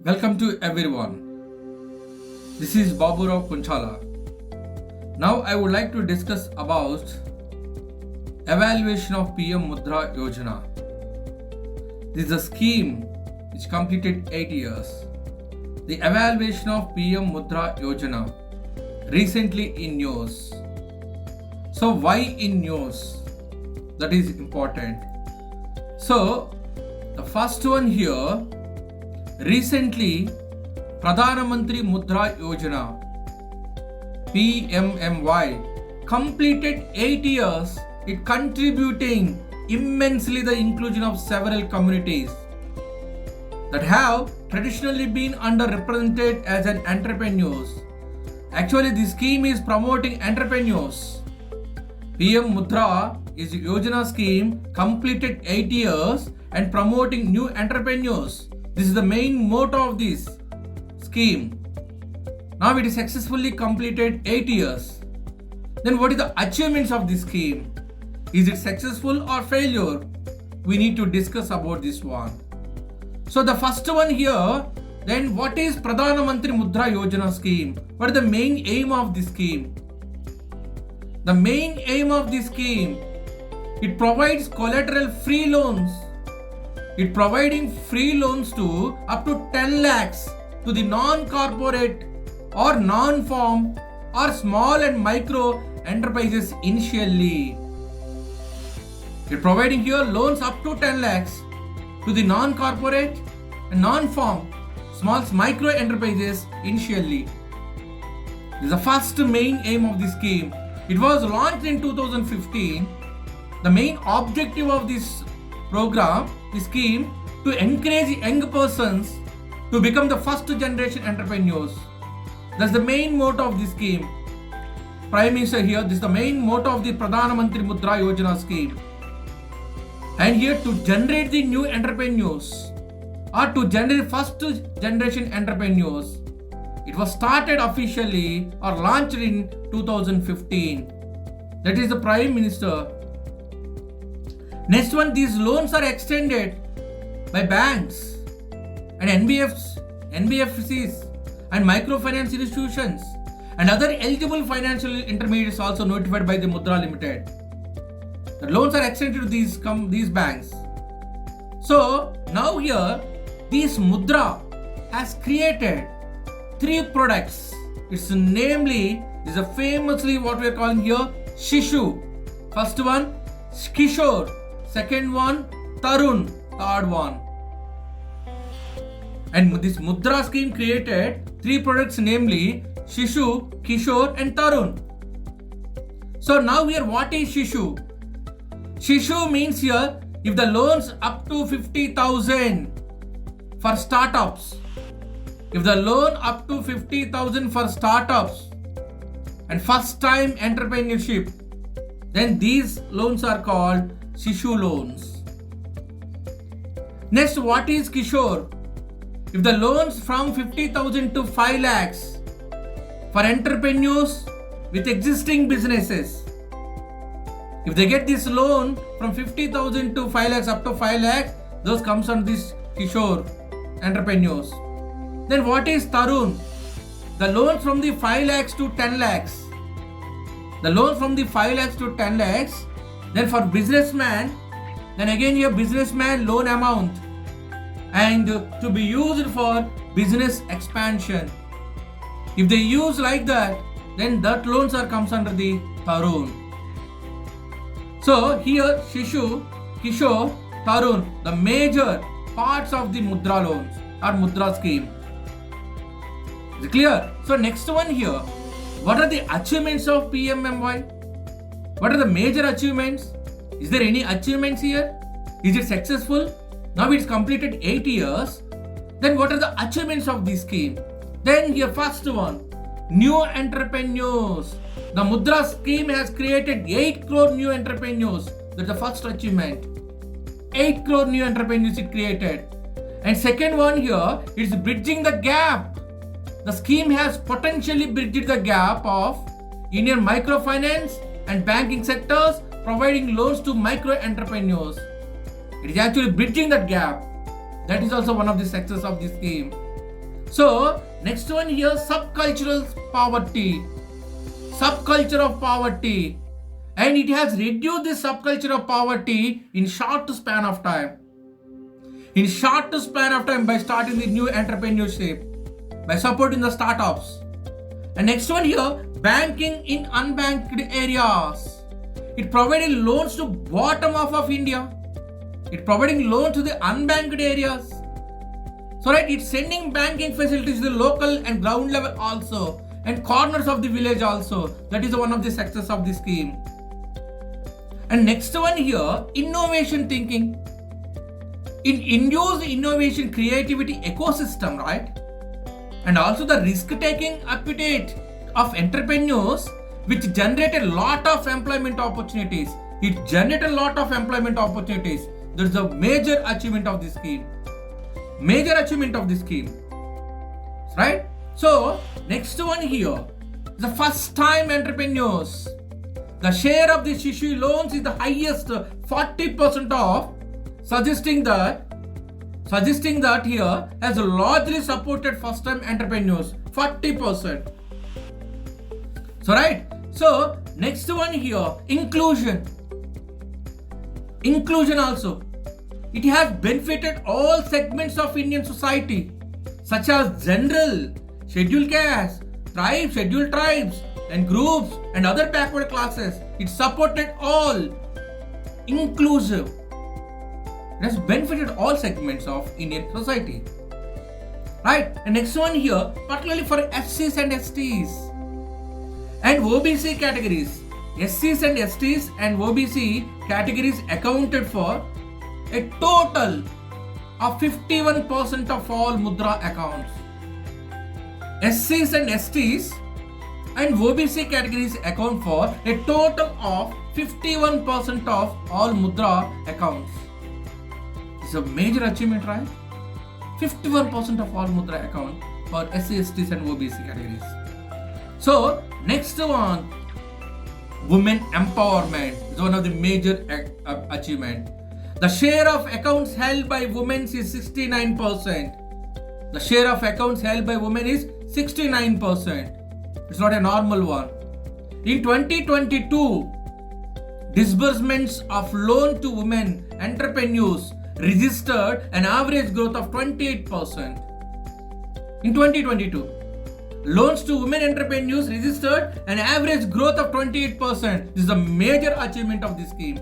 Welcome to everyone. This is Baburao Kunchala. Now I would like to discuss about evaluation of PM Mudra Yojana. This is a scheme which completed 8 years. The evaluation of PM Mudra Yojana recently in news. So why in news? That is important. So the first one here, recently Pradhan Mudra Yojana PMMY completed 8 years, it contributing immensely the inclusion of several communities that have traditionally been underrepresented as an entrepreneurs. Actually, this scheme is promoting entrepreneurs. PM Mudra is a Yojana scheme completed 8 years and promoting new entrepreneurs. This is the main motto of this scheme. Now it is successfully completed 8 years. Then what is the achievements of this scheme? Is it successful or failure? We need to discuss about this one. So the first one here, then what is Pradhan Mudra Yojana scheme? What is the main aim of this scheme? The main aim of this scheme, it provides collateral free loans. It providing free loans to up to 10 lakhs to the non-corporate or non-farm or small and micro enterprises initially. It providing here loans up to 10 lakhs to the non-corporate and non-farm small micro enterprises initially. This is the first main aim of this scheme. It was launched in 2015. The main objective of this program, this scheme, to encourage young persons to become the first generation entrepreneurs. That's the main motto of this scheme. Prime Minister here, this is the main motto of the Pradhan Mudra Yojana scheme. And here to generate the new entrepreneurs or to generate first generation entrepreneurs. It was started officially or launched in 2015. That is the Prime Minister. Next one, these loans are extended by banks and NBFCs and microfinance institutions and other eligible financial intermediaries also notified by the Mudra Limited. The loans are extended to these banks. So now here, this Mudra has created 3 products. It's namely, this is a famously what we are calling here Shishu. First one, Kishore. Second one, Tarun. Third one. And this Mudra scheme created 3 products, namely Shishu, Kishore and Tarun. So now here, what is Shishu? Shishu means here, if the loans up to 50,000 for startups. If the loan up to 50,000 for startups and first time entrepreneurship, then these loans are called Shishu loans. Next, what is Kishore? If the loans from 50,000 to 5 lakhs for entrepreneurs with existing businesses. If they get this loan from 50,000 to 5 lakhs up to 5 lakhs, those comes on this Kishore entrepreneurs. Then what is Tarun? The loans from the 5 lakhs to 10 lakhs. The loan from the 5 lakhs to 10 lakhs. Then for businessman, then again here businessman loan amount and to be used for business expansion. If they use like that, then that loans are comes under the Tarun. So here Shishu, Kishore, Tarun, the major parts of the Mudra loans or Mudra scheme. Is it clear? So next one here, what are the achievements of PMMY? What are the major achievements? Is there any achievements here? Is it successful? Now it's completed 8 years. Then what are the achievements of this scheme? Then here first one, new entrepreneurs. The Mudra scheme has created 8 crore new entrepreneurs. That's the first achievement. 8 crore new entrepreneurs it created. And second one here, it's bridging the gap. The scheme has potentially bridged the gap of Indian microfinance and banking sectors, providing loans to micro entrepreneurs. It is actually bridging that gap. That is also one of the success of this scheme. So next one here, subcultural poverty. Subculture of poverty. And it has reduced this subculture of poverty in short span of time. In short span of time by starting the new entrepreneurship, by supporting the startups. And next one here, banking in unbanked areas. It provided loans to bottom half of India. It providing loans to the unbanked areas. So right, it's sending banking facilities to the local and ground level also, and corners of the village also. That is one of the success of the scheme. And next one here, innovation thinking. It induced innovation, creativity ecosystem, right? And also the risk-taking appetite of entrepreneurs, which generated a lot of employment opportunities. It generated a lot of employment opportunities. That is a major achievement of this scheme. Major achievement of this scheme. Right? So, next one here, the first time entrepreneurs. The share of the Shishu loans is the highest, 40% of, suggesting that here has largely supported first time entrepreneurs, 40%. So right, so next one here, inclusion also. It has benefited all segments of Indian society, such as general, scheduled castes, tribes, scheduled tribes, and groups and other backward classes. It supported all, inclusive. It has benefited all segments of Indian society. Right? And next one here, particularly for SCs and STs and OBC categories. SCs and STs and OBC categories accounted for a total of 51% of all Mudra accounts. SCs and STs and OBC categories account for a total of 51% of all Mudra accounts. It's a major achievement, right? 51% of all Mudra accounts for SC, STs and OBC categories. So, next one, women empowerment is one of the major achievement. The share of accounts held by women is 69%. The share of accounts held by women is 69%. It's not a normal one. In 2022, disbursements of loan to women entrepreneurs registered an average growth of 28%. In 2022, loans to women entrepreneurs registered an average growth of 28%. This is a major achievement of this scheme.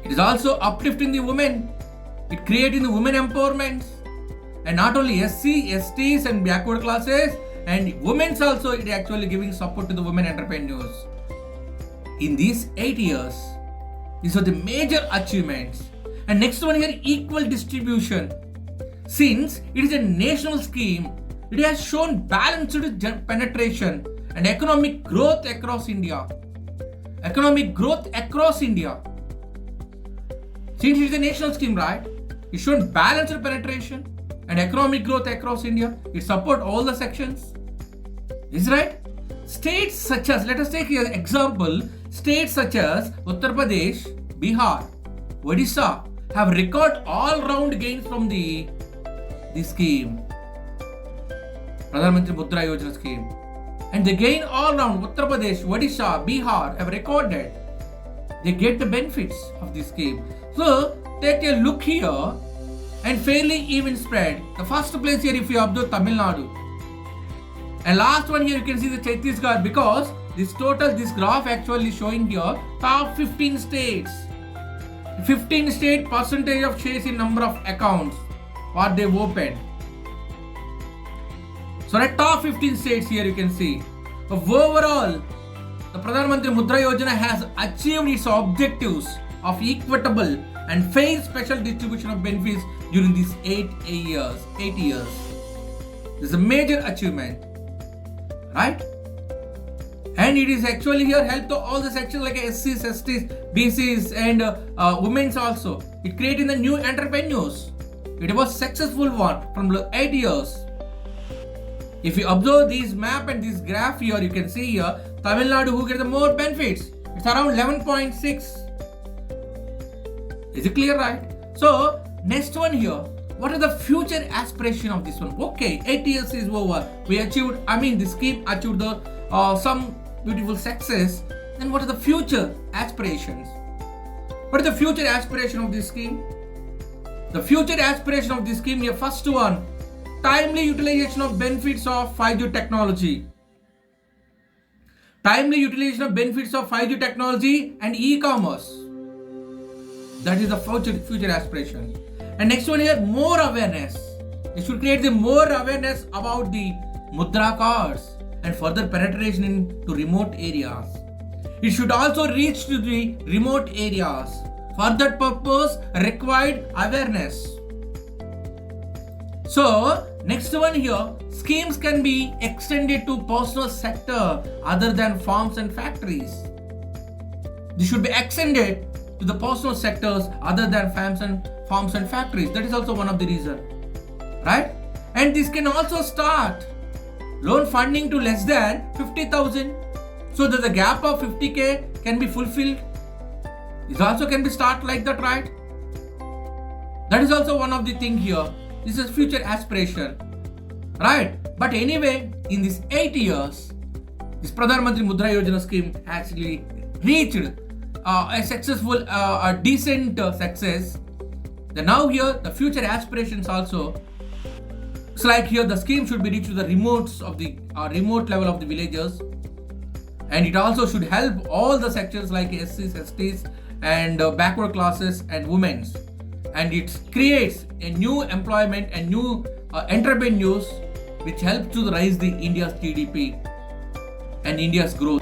It is also uplifting the women. It creating the women empowerment. And not only SC, STs and backward classes and women's also, it actually giving support to the women entrepreneurs. In these 8 years, these are the major achievements. And next one here, equal distribution. Since it is a national scheme, it has shown balanced penetration and economic growth across India. Economic growth across India. Since it is a national scheme, right? It's shown balanced penetration and economic growth across India. It supports all the sections. Is right? States such as, let us take here example, states such as Uttar Pradesh, Bihar, Odisha have recorded all-round gains from the scheme. Pradhan Mudra Yojana scheme. And they gain all-round. Uttar Pradesh, Odisha, Bihar have recorded. They get the benefits of this scheme. So, take a look here and fairly even spread. The first place here, if you observe Tamil Nadu. And last one here, you can see the Chhattisgarh, because this graph actually showing here top 15 states. 15 state percentage of shares in number of accounts what they've opened. So the top 15 states here you can see. Overall, the Pradhan Mudra Yojana has achieved its objectives of equitable and fair special distribution of benefits during these 8 years. This is a major achievement, right? And it is actually here help to all the sections like SCs, STs, BCs and women's also. It created the new entrepreneurs. It was successful one from 8 years. If you observe this map and this graph here, you can see here Tamil Nadu who get the more benefits. It's around 11.6. Is it clear, right? So next one here, what are the future aspiration of this one? Okay, 8 years is over. We achieved, the scheme achieved the some beautiful success. Then what are the future aspirations? What is the future aspiration of this scheme? The future aspiration of this scheme, your first one, timely utilization of benefits of 5G technology. Timely utilization of benefits of 5G technology and e-commerce. That is the future aspiration. And next one here, more awareness. It should create the more awareness about the Mudra cards and further penetration into remote areas. It should also reach to the remote areas. For that purpose, required awareness. So, next one here, schemes can be extended to personal sector other than farms and factories. This should be extended to the personal sectors other than farms and factories. That is also one of the reasons, right? And this can also start loan funding to less than 50,000, so that the gap of 50k can be fulfilled. This also can be start like that, right? That is also one of the thing here. This is future aspiration, right? But anyway, in these 8 years, this Pradhan Mantri Mudra Yojana scheme actually reached a successful, a decent success. Then now here, the future aspirations also. It's like here, the scheme should be reached to the remote level of the villages, and it also should help all the sectors like SCs, STs, and backward classes and women's. And it creates a new employment and new entrepreneurs, which help to raise the India's GDP and India's growth.